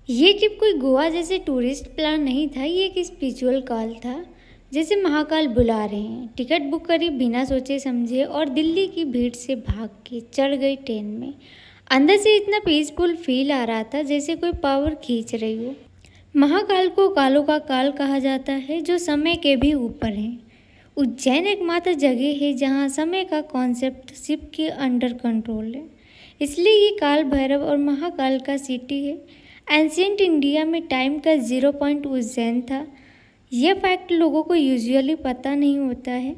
ये ट्रिप कोई गोवा जैसे टूरिस्ट प्लान नहीं था, ये एक स्पिरिचुअल कॉल था। जैसे महाकाल बुला रहे हैं। टिकट बुक करी बिना सोचे समझे और दिल्ली की भीड़ से भाग के चढ़ गई ट्रेन में। अंदर से इतना पीसफुल फील आ रहा था जैसे कोई पावर खींच रही हो। महाकाल को कालों का काल कहा जाता है, जो समय के भी ऊपर है। उज्जैन एकमात्र जगह है जहाँ समय का कॉन्सेप्ट शिव के अंडर कंट्रोल है, इसलिए ये काल भैरव और महाकाल का सिटी है। एंशियंट इंडिया में टाइम का 0 पॉइंट उज्जैन था। यह फैक्ट लोगों को यूजुअली पता नहीं होता है।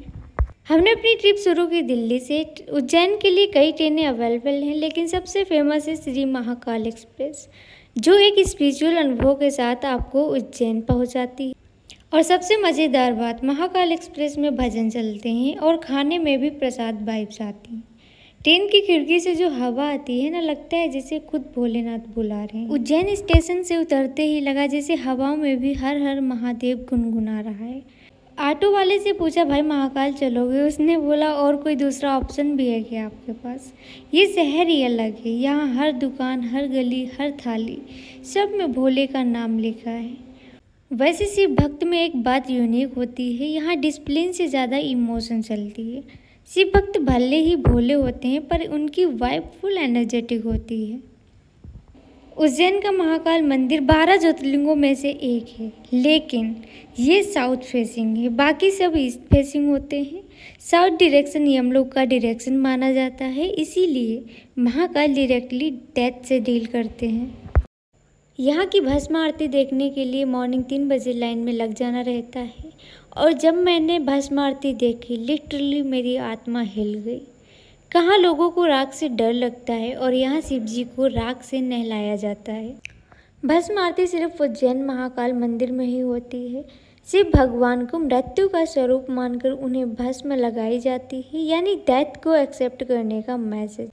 हमने अपनी ट्रिप शुरू की दिल्ली से। उज्जैन के लिए कई ट्रेनें अवेलेबल हैं, लेकिन सबसे फेमस है श्री महाकाल एक्सप्रेस, जो एक स्पिरिचुअल अनुभव के साथ आपको उज्जैन पहुंचाती है। और सबसे मज़ेदार बात, महाकाल एक्सप्रेस में भजन चलते हैं और खाने में भी प्रसाद वाइब्स आती हैं। ट्रेन की खिड़की से जो हवा आती है ना, लगता है जैसे खुद भोलेनाथ बुला रहे हैं। उज्जैन स्टेशन से उतरते ही लगा जैसे हवाओं में भी हर हर महादेव गुनगुना रहा है। ऑटो वाले से पूछा, भाई महाकाल चलोगे? उसने बोला, और कोई दूसरा ऑप्शन भी है क्या आपके पास? ये शहर ही अलग है। यहाँ हर दुकान, हर गली, हर थाली, सब में भोले का नाम लिखा है। वैसे शिव भक्त में एक बात यूनिक होती है, यहाँ डिसिप्लिन से ज़्यादा इमोशन चलती है। शिव भक्त भले ही भोले होते हैं, पर उनकी वाइब फुल एनर्जेटिक होती है। उज्जैन का महाकाल मंदिर 12 ज्योतिर्लिंगों में से एक है, लेकिन ये साउथ फेसिंग है, बाकी सब ईस्ट फेसिंग होते हैं। साउथ डायरेक्शन यमलोक का डायरेक्शन माना जाता है, इसीलिए महाकाल डायरेक्टली डेथ से डील करते हैं। यहाँ की भस्म आरती देखने के लिए मॉर्निंग 3 बजे लाइन में लग जाना रहता है, और जब मैंने भस्म आरती देखी, लिटरली मेरी आत्मा हिल गई। कहाँ लोगों को राख से डर लगता है और यहाँ शिव जी को राख से नहलाया जाता है। भस्म आरती सिर्फ उज्जैन महाकाल मंदिर में ही होती है। शिव भगवान को मृत्यु का स्वरूप मानकर उन्हें भस्म लगाई जाती है, यानी डेथ को एक्सेप्ट करने का मैसेज।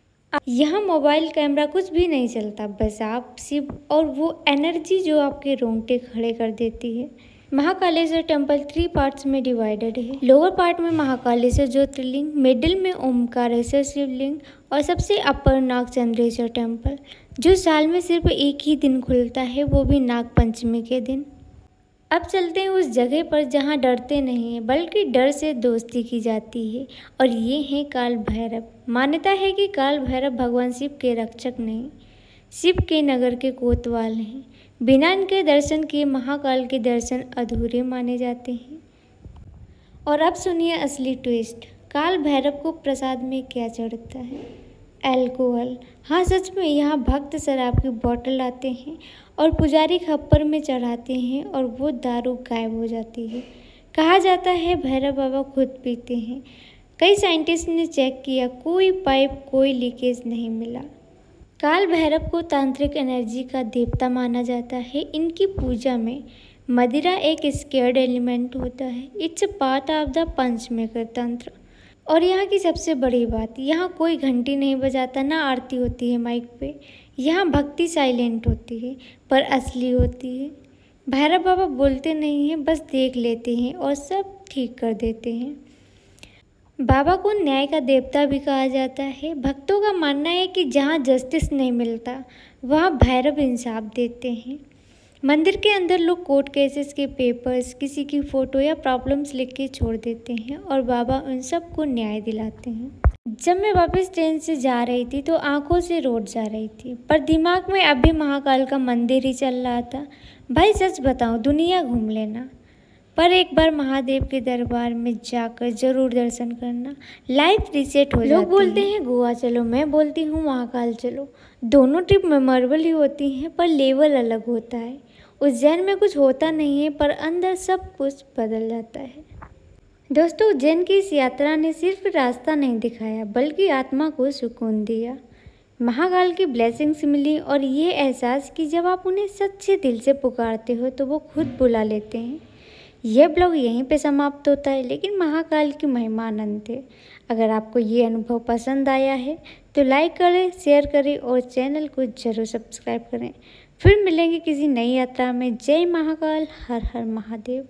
यहाँ मोबाइल कैमरा कुछ भी नहीं चलता, बस आप, शिव और वो एनर्जी जो आपके रोंगटे खड़े कर देती है। महाकालेश्वर टेम्पल 3 पार्ट्स में डिवाइडेड है। लोअर पार्ट में महाकालेश्वर ज्योतिर्लिंग, मिडिल में ओमकारेश्वर शिवलिंग और सबसे अपर नागचंद्रेश्वर टेम्पल, जो साल में सिर्फ एक ही दिन खुलता है, वो भी नाग पंचमी के दिन। अब चलते हैं उस जगह पर जहाँ डरते नहीं हैं, बल्कि डर से दोस्ती की जाती है, और ये हैं काल भैरव। मान्यता है कि काल भैरव भगवान शिव के रक्षक नहीं, शिव के नगर के कोतवाल हैं। बिना इनके दर्शन किए महाकाल के दर्शन अधूरे माने जाते हैं। और अब सुनिए असली ट्विस्ट, काल भैरव को प्रसाद में क्या चढ़ता है? अल्कोहल। हाँ, सच में यहाँ भक्त शराब की बोतल लाते हैं और पुजारी खप्पर में चढ़ाते हैं, और वो दारू गायब हो जाती है। कहा जाता है भैरव बाबा खुद पीते हैं। कई साइंटिस्ट ने चेक किया, कोई पाइप, कोई लीकेज नहीं मिला। काल भैरव को तांत्रिक एनर्जी का देवता माना जाता है। इनकी पूजा में मदिरा एक स्केर्ड एलिमेंट होता है। इट्स पार्ट ऑफ द पंचमेकर तंत्र। और यहाँ की सबसे बड़ी बात, यहाँ कोई घंटी नहीं बजाता, ना आरती होती है माइक पे। यहाँ भक्ति साइलेंट होती है, पर असली होती है। भैरव बाबा बोलते नहीं हैं, बस देख लेते हैं और सब ठीक कर देते हैं। बाबा को न्याय का देवता भी कहा जाता है। भक्तों का मानना है कि जहाँ जस्टिस नहीं मिलता, वहाँ भैरव इंसाफ देते हैं। मंदिर के अंदर लोग कोर्ट केसेस के पेपर्स, किसी की फ़ोटो या प्रॉब्लम्स लिख के छोड़ देते हैं, और बाबा उन सब को न्याय दिलाते हैं। जब मैं वापस ट्रेन से जा रही थी तो आंखों से रोड जा रही थी, पर दिमाग में अभी महाकाल का मंदिर ही चल रहा था। भाई सच बताऊँ, दुनिया घूम लेना, पर एक बार महादेव के दरबार में जाकर जरूर दर्शन करना, लाइफ रीसेट हो जाती है। लोग बोलते हैं गोवा चलो, मैं बोलती हूँ महाकाल चलो। दोनों ट्रिप मेमोरेबल ही होती हैं, पर लेवल अलग होता है। उज्जैन में कुछ होता नहीं है, पर अंदर सब कुछ बदल जाता है। दोस्तों, उज्जैन की इस यात्रा ने सिर्फ रास्ता नहीं दिखाया, बल्कि आत्मा को सुकून दिया। महाकाल की ब्लेसिंग्स मिली, और ये एहसास कि जब आप उन्हें सच्चे दिल से पुकारते हो तो वो खुद बुला लेते हैं। यह ब्लॉग यहीं पे समाप्त होता है, लेकिन महाकाल की महिमा अनंत है। अगर आपको ये अनुभव पसंद आया है तो लाइक करें, शेयर करें और चैनल को जरूर सब्सक्राइब करें। फिर मिलेंगे किसी नई यात्रा में। जय महाकाल, हर हर महादेव।